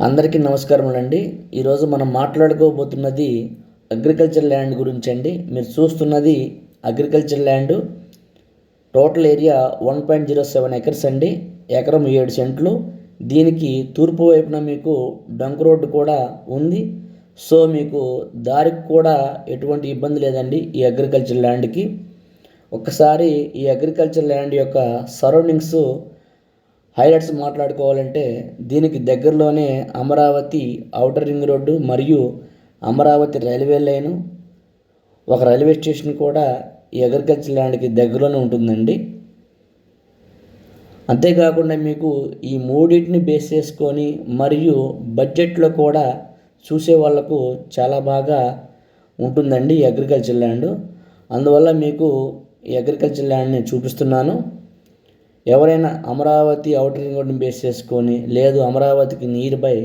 అందరికీ నమస్కారం అండి. ఈరోజు మనం మాట్లాడుకోబోతున్నది అగ్రికల్చర్ ల్యాండ్ గురించి అండి. మీరు చూస్తున్నది agriculture land. Total area 1.07 acres అండి. ఎకరం 7 సెంట్లు. దీనికి తూర్పు వైపున మీకు డంక్ రోడ్డు కూడా ఉంది. సో మీకు దారికి కూడా ఎటువంటి ఇబ్బంది లేదండి ఈ అగ్రికల్చర్ ల్యాండ్కి. ఒక్కసారి ఈ అగ్రికల్చర్ ల్యాండ్ యొక్క సరౌండింగ్స్ హైలైట్స్ మాట్లాడుకోవాలంటే దీనికి దగ్గరలోనే అమరావతి ఔటర్ రింగ్ రోడ్డు మరియు అమరావతి రైల్వే లైను, ఒక రైల్వే స్టేషన్ కూడా ఈ అగ్రికల్చర్ ల్యాండ్కి దగ్గరలోనే ఉంటుందండి. అంతేకాకుండా మీకు ఈ మూడింటిని బేస్ చేసుకొని మరియు బడ్జెట్లో కూడా చూసే వాళ్ళకు చాలా బాగా ఉంటుందండి ఈ అగ్రికల్చర్ ల్యాండ్. అందువల్ల మీకు ఈ అగ్రికల్చర్ ల్యాండ్ని చూపిస్తున్నాను. ఎవరైనా అమరావతి ఔటర్ రింగ్ రోడ్ని బేస్ చేసుకొని లేదు అమరావతికి నియర్ బై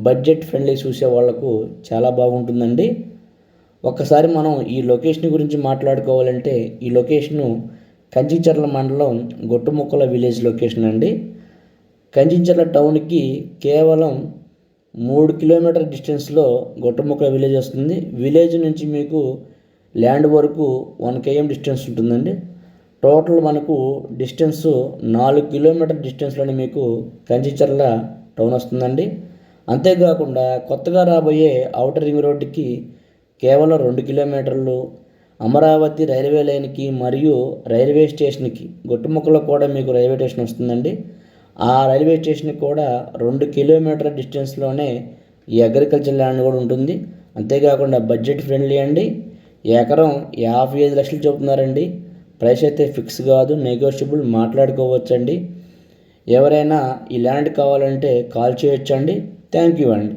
బడ్జెట్ ఫ్రెండ్లీ చూసే వాళ్లకు చాలా బాగుంటుందండి. ఒక్కసారి మనం ఈ లొకేషన్ గురించి మాట్లాడుకోవాలంటే ఈ లొకేషను కంచిచర్ల మండలం గొట్టుముక్కల విలేజ్ లొకేషన్ అండి. కంచిచర్ల టౌన్కి కేవలం 3 కిలోమీటర్ డిస్టెన్స్లో గొట్టుముక్కల విలేజ్ వస్తుంది. విలేజ్ నుంచి మీకు ల్యాండ్ వరకు 1 km డిస్టెన్స్ ఉంటుందండి. టోటల్ మనకు డిస్టెన్స్ 4 కిలోమీటర్ డిస్టెన్స్లోనే మీకు కంచిచర్ల టౌన్ వస్తుందండి. అంతేకాకుండా కొత్తగా రాబోయే ఔటర్ రింగ్ రోడ్డుకి కేవలం 2 కిలోమీటర్లు, అమరావతి రైల్వే లైన్కి మరియు రైల్వే స్టేషన్కి గొట్టుముక్కలో కూడా మీకు రైల్వే స్టేషన్ వస్తుందండి. ఆ రైల్వే స్టేషన్కి కూడా 2 కిలోమీటర్ డిస్టెన్స్లోనే ఈ అగ్రికల్చర్ ల్యాండ్ కూడా ఉంటుంది. అంతేకాకుండా బడ్జెట్ ఫ్రెండ్లీ అండి. ఎకరం 55 లక్షలు చెబుతున్నారండి. ప్రైస్ అయితే ఫిక్స్ కాదు, నెగోషియబుల్ మాట్లాడుకోవచ్చండి. ఎవరైనా ఈ ల్యాండ్ కావాలంటే కాల్ చేయొచ్చండి. థ్యాంక్ యూ అండి.